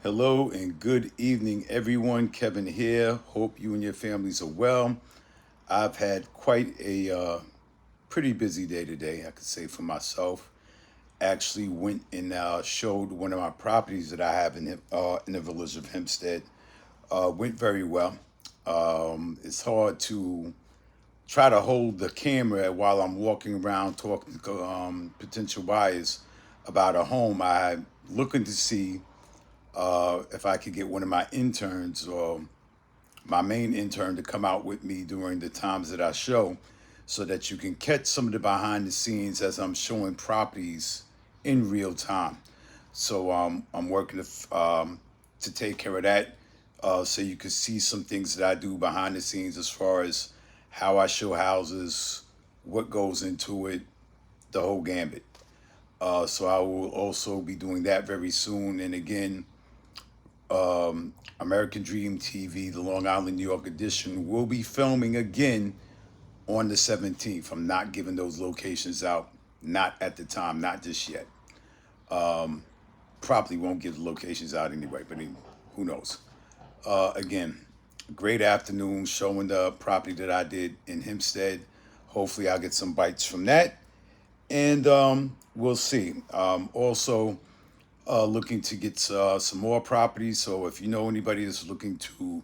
Hello and good evening, everyone. Kevin here. Hope you and your families are well. I've had quite a pretty busy day today, I could say for myself. Actually, went and showed one of my properties that I have in the village of Hempstead. Went very well. It's hard to try to hold the camera while I'm walking around talking to potential buyers about a home. I'm looking to see if I could get one of my interns or my main intern to come out with me during the times that I show so that you can catch some of the behind the scenes as I'm showing properties in real time. So I'm working to take care of that so you can see some things that I do behind the scenes as far as how I show houses, what goes into it, the whole gambit. So I will also be doing that very soon. And again, American Dream TV, the Long Island, New York edition, will be filming again on the 17th. I'm not giving those locations out, not at the time, not just yet. Probably won't give the locations out anyway, but who knows? Again, great afternoon showing the property that I did in Hempstead. Hopefully, I'll get some bites from that, and we'll see. Also, looking to get some more properties. So if you know anybody that's looking to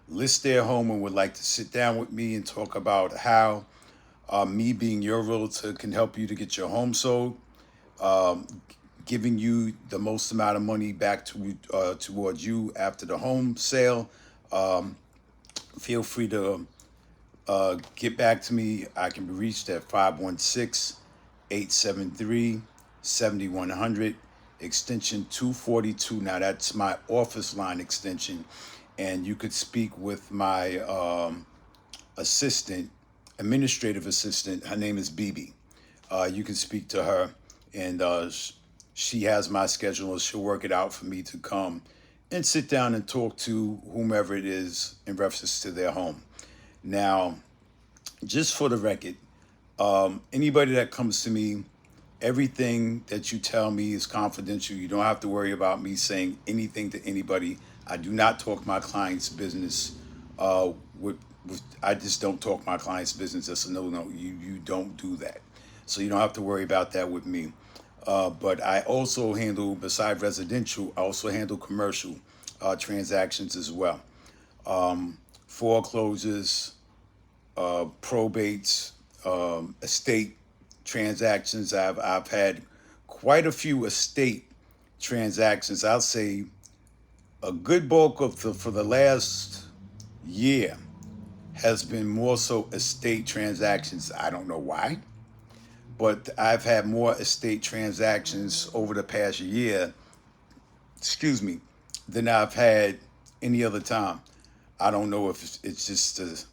list their home and would like to sit down with me and talk about how me being your realtor can help you to get your home sold, giving you the most amount of money back towards you after the home sale, feel free to get back to me. I can be reached at 516-873-7100, extension 242. Now, that's my office line extension. And you could speak with my assistant, administrative assistant. Her name is Bibi. You can speak to her, and she has my schedule, and she'll work it out for me to come and sit down and talk to whomever it is in reference to their home. Now, just for the record, anybody that comes to me, everything that you tell me is confidential. You don't have to worry about me saying anything to anybody. I do not talk my client's business. I just don't talk my client's business. That's a no. You don't do that. So you don't have to worry about that with me. But I also handle, beside residential, I also handle commercial transactions as well. Foreclosures, probates, estate transactions. I've had quite a few estate transactions. I'll say a good bulk of for the last year has been more so estate transactions. I don't know why, but I've had more estate transactions over the past year, excuse me, than I've had any other time. I don't know if it's just the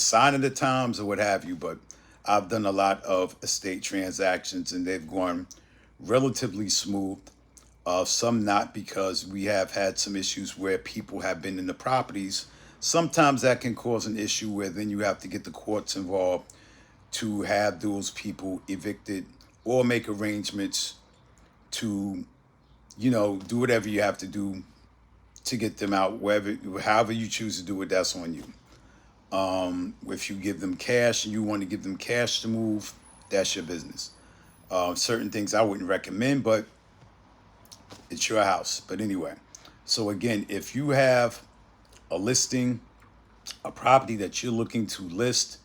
sign of the times or what have you, but I've done a lot of estate transactions and they've gone relatively smooth. Some not, because we have had some issues where people have been in the properties. Sometimes that can cause an issue where then you have to get the courts involved to have those people evicted or make arrangements to, do whatever you have to do to get them out, wherever, however you choose to do it, that's on you. If you give them cash and you want to give them cash to move, that's your business. Certain things I wouldn't recommend, but it's your house. But anyway, so again, if you have a listing, a property that you're looking to list,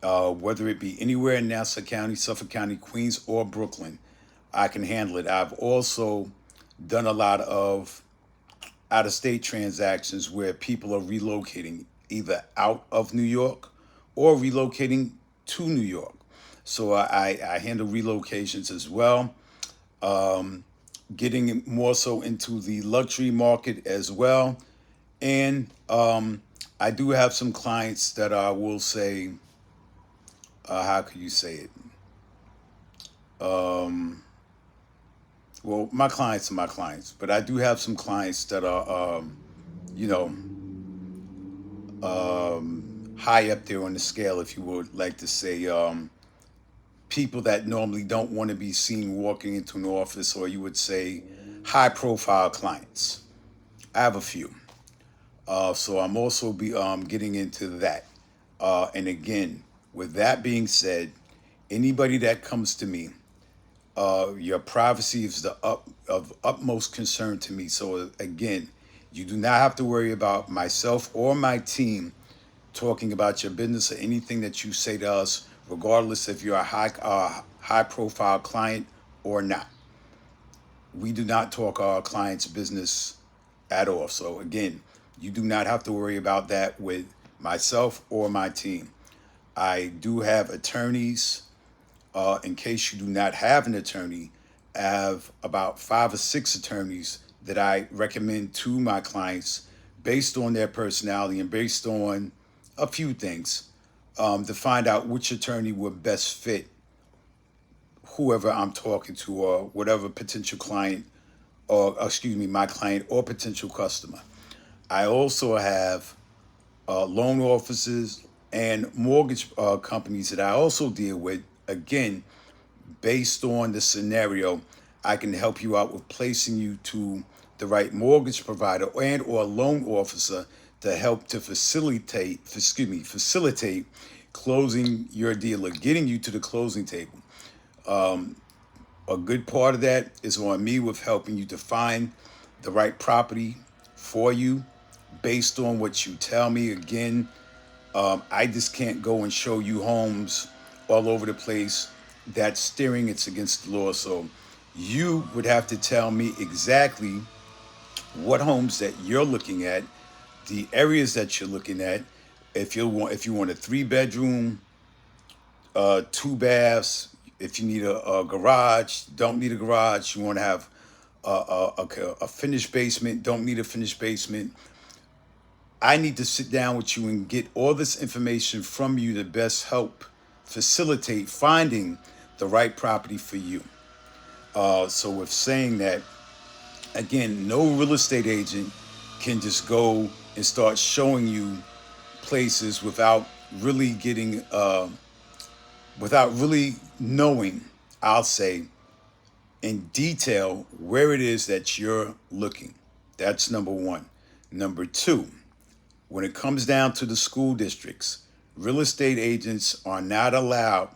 whether it be anywhere in Nassau County, Suffolk County, Queens, or Brooklyn, I can handle it. I've also done a lot of out of state transactions where people are relocating either out of New York or relocating to New York. So I handle relocations as well. Getting more so into the luxury market as well. And I do have some clients that I will say, how could you say it? Well, my clients are my clients, but I do have some clients that are, you know, high up there on the scale, if you would like to say. People that normally don't want to be seen walking into an office, or you would say high profile clients. I have a few. So I'm also be getting into that. And again, with that being said, anybody that comes to me, your privacy is of utmost concern to me. So again, you do not have to worry about myself or my team talking about your business or anything that you say to us, regardless if you're a high profile client or not. We do not talk our clients' business at all. So again, you do not have to worry about that with myself or my team. I do have attorneys. In case you do not have an attorney, I have about 5 or 6 attorneys that I recommend to my clients based on their personality and based on a few things, to find out which attorney would best fit whoever I'm talking to or whatever potential client, or excuse me, my client or potential customer. I also have loan offices and mortgage companies that I also deal with. Again, based on the scenario, I can help you out with placing you to the right mortgage provider and or loan officer to help to facilitate closing your deal or getting you to the closing table. A good part of that is on me with helping you to find the right property for you based on what you tell me. Again, I just can't go and show you homes all over the place. That's steering, it's against the law. So you would have to tell me exactly what homes that you're looking at, the areas that you're looking at. If you want a 3 bedroom, 2 baths, if you need a garage, don't need a garage. You want to have a finished basement, don't need a finished basement. I need to sit down with you and get all this information from you to best help facilitate finding the right property for you. So with saying that, again, no real estate agent can just go and start showing you places really getting, without really knowing, I'll say, in detail where it is that you're looking. That's number one. Number two, when it comes down to the school districts, real estate agents are not allowed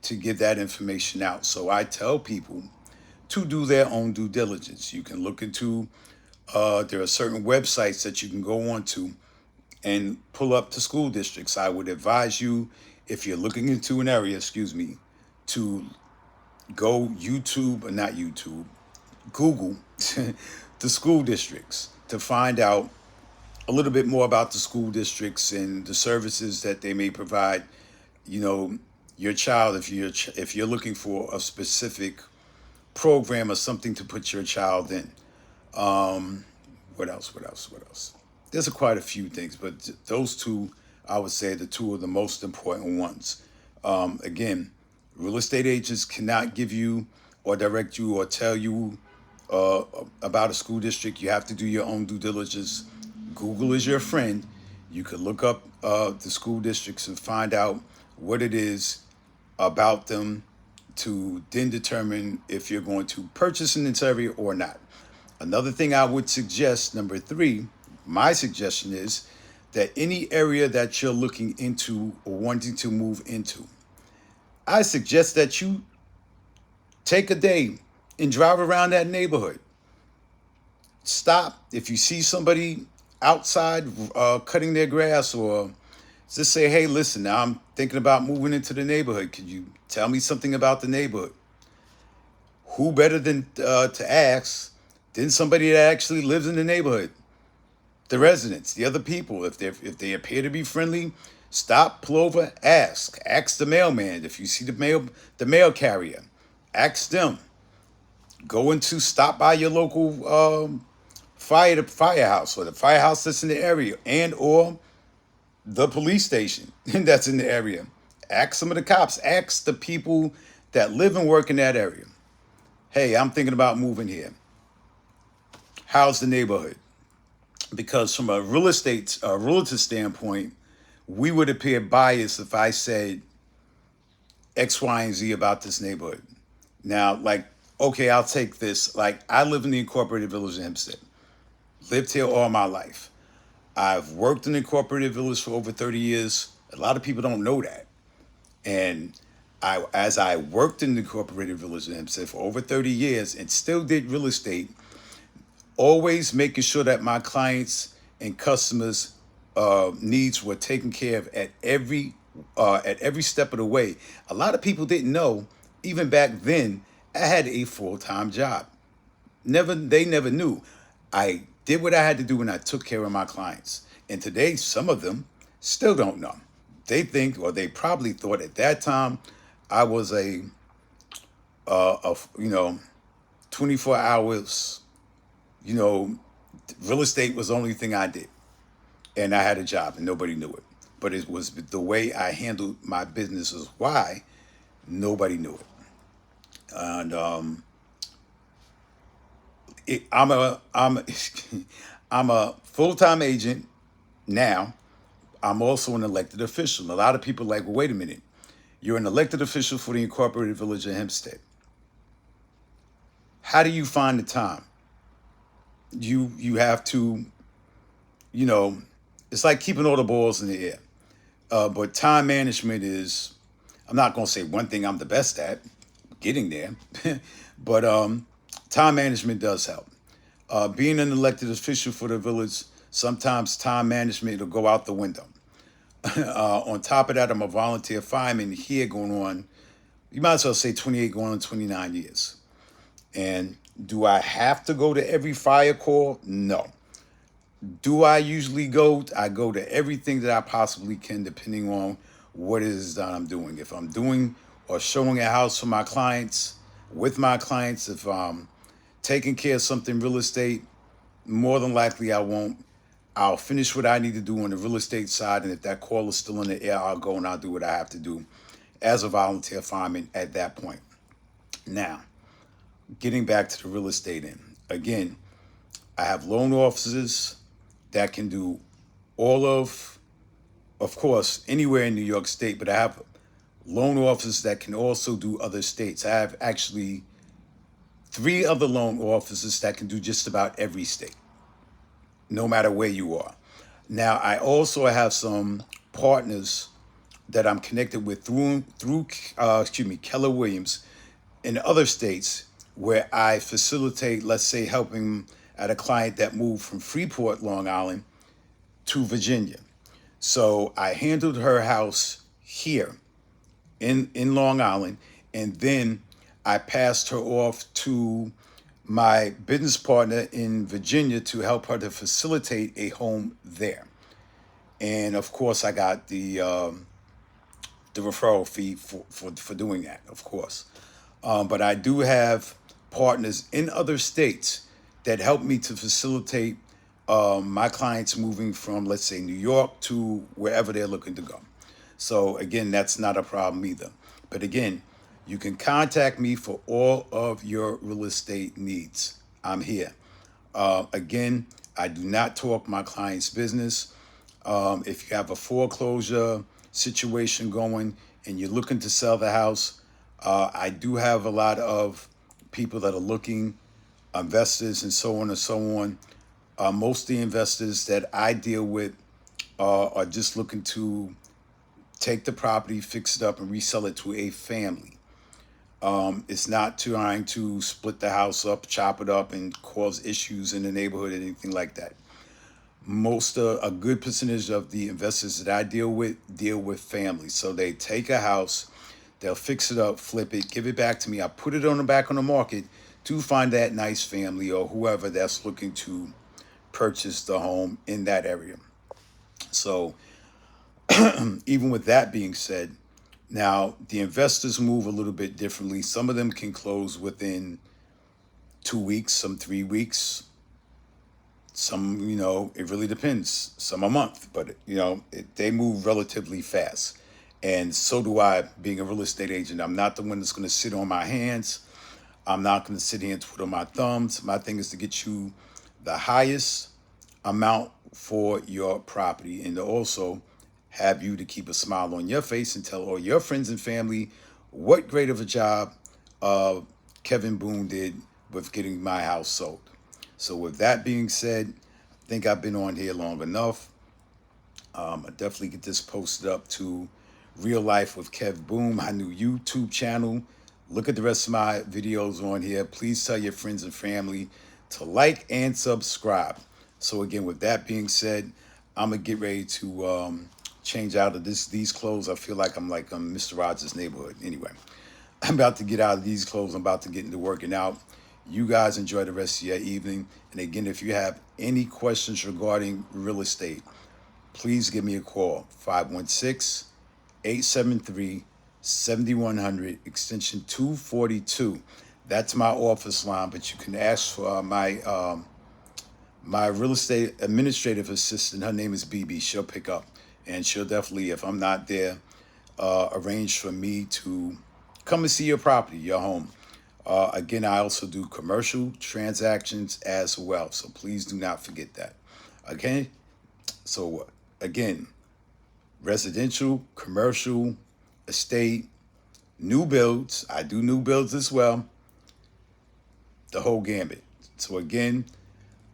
to give that information out. So I tell people to do their own due diligence. You can look into, there are certain websites that you can go on to and pull up the school districts. I would advise you, if you're looking into an area, to go YouTube, or not YouTube, Google the school districts to find out a little bit more about the school districts and the services that they may provide. You know, your child, if you're looking for a specific program or something to put your child in. What else? What else? What else? There's quite a few things, but those two, I would say, the two of the most important ones. Again, real estate agents cannot give you or direct you or tell you uh, about a school district. You have to do your own due diligence. Google is your friend. You could look up the school districts and find out what it is about them to then determine if you're going to purchase in this area or not. Another thing I would suggest, number three, my suggestion is that any area that you're looking into or wanting to move into, I suggest that you take a day and drive around that neighborhood. Stop. If you see somebody outside cutting their grass, or just say, hey, listen, now I'm thinking about moving into the neighborhood. Could you tell me something about the neighborhood? Who better than to ask than somebody that actually lives in the neighborhood? The residents, the other people. If they appear to be friendly, stop, pull over, ask the mailman. If you see the mail carrier, ask them. Stop by your local firehouse or the firehouse that's in the area, and or the police station that's in the area. Ask some of the cops. Ask the people that live and work in that area. Hey, I'm thinking about moving here. How's the neighborhood? Because from a realtor standpoint, we would appear biased if I said X, Y, and Z about this neighborhood. Now, like, okay, I'll take this. Like, I live in the incorporated village of Hempstead. Lived here all my life. I've worked in the incorporated village for over 30 years. A lot of people don't know that. And as I worked in the incorporated village in Hempstead for over 30 years and still did real estate, always making sure that my clients and customers' needs were taken care of at every step of the way. A lot of people didn't know, even back then, I had a full-time job. They never knew. I did what I had to do and I took care of my clients. And today, some of them still don't know. They think, or they probably thought at that time, I was a 24 hours, you know, real estate was the only thing I did. And I had a job and nobody knew it. But it was the way I handled my business is why nobody knew it. And I'm I'm a full time agent now. I'm also an elected official. A lot of people are like, well, wait a minute, you're an elected official for the Incorporated Village of Hempstead. How do you find the time? You have to, you know, it's like keeping all the balls in the air. But time management is, I'm not going to say one thing I'm the best at, getting there, but time management does help. Being an elected official for the village, sometimes time management will go out the window. On top of that, I'm a volunteer fireman here going on, you might as well say 28 going on 29 years. And do I have to go to every fire call? No. Do I usually go? I go to everything that I possibly can, depending on what it is that I'm doing. If I'm doing or showing a house for my clients, with my clients, if I'm taking care of something real estate, more than likely I won't. I'll finish what I need to do on the real estate side, and if that call is still in the air, I'll go and I'll do what I have to do as a volunteer fireman at that point. Now, getting back to the real estate end, again, I have loan officers that can do all of course, anywhere in New York State, but I have loan officers that can also do other states. I have actually three other loan officers that can do just about every state, no matter where you are. Now, I also have some partners that I'm connected with through Keller Williams in other states where I facilitate, let's say, helping at a client that moved from Freeport, Long Island to Virginia. So I handled her house here in Long Island, and then I passed her off to my business partner in Virginia to help her to facilitate a home there. And of course, I got the referral fee for doing that, of course. But I do have partners in other states that help me to facilitate my clients moving from, let's say, New York to wherever they're looking to go. So again, that's not a problem either. But again, you can contact me for all of your real estate needs. I'm here. Again, I do not talk my client's business. If you have a foreclosure situation going and you're looking to sell the house, I do have a lot of people that are looking, investors and so on and so on. Most of the investors that I deal with are just looking to take the property, fix it up, and resell it to a family. It's not trying to split the house up, chop it up, and cause issues in the neighborhood or anything like that. A good percentage of the investors that I deal with families. So they take a house, they'll fix it up, flip it, give it back to me. I put it back on the market to find that nice family or whoever that's looking to purchase the home in that area. So even with that being said, now the investors move a little bit differently. Some of them can close within 2 weeks, some 3 weeks, some, it really depends. Some a month, but they move relatively fast. And so do I, being a real estate agent. I'm not the one that's going to sit on my hands. I'm not going to sit here and twiddle my thumbs. My thing is to get you the highest amount for your property and to also have you to keep a smile on your face and tell all your friends and family what great of a job Kevin Boone did with getting my house sold. So with that being said, think I've been on here long enough. I definitely get this posted up to Real Life with Kev Boom, my new YouTube channel. Look at the rest of my videos on here. Please tell your friends and family to like and subscribe. So again, with that being said, I'm gonna get ready to change out of these clothes. I feel like I'm like Mr. Rogers' Neighborhood. Anyway, I'm about to get out of these clothes. I'm about to get into working out. You guys enjoy the rest of your evening. And again, if you have any questions regarding real estate, please give me a call, 516-873-7100, extension 242. That's my office line, but you can ask for my real estate administrative assistant. Her name is BB. She'll pick up, and she'll definitely, if I'm not there, arrange for me to come and see your property, your home. Again, I also do commercial transactions as well, so please do not forget that. Okay? So again, residential, commercial, estate, new builds. I do new builds as well. The whole gambit. So again,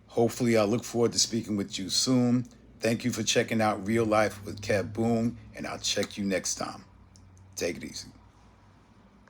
hopefully I look forward to speaking with you soon. Thank you for checking out Real Life with Kev Boom, and I'll check you next time. Take it easy.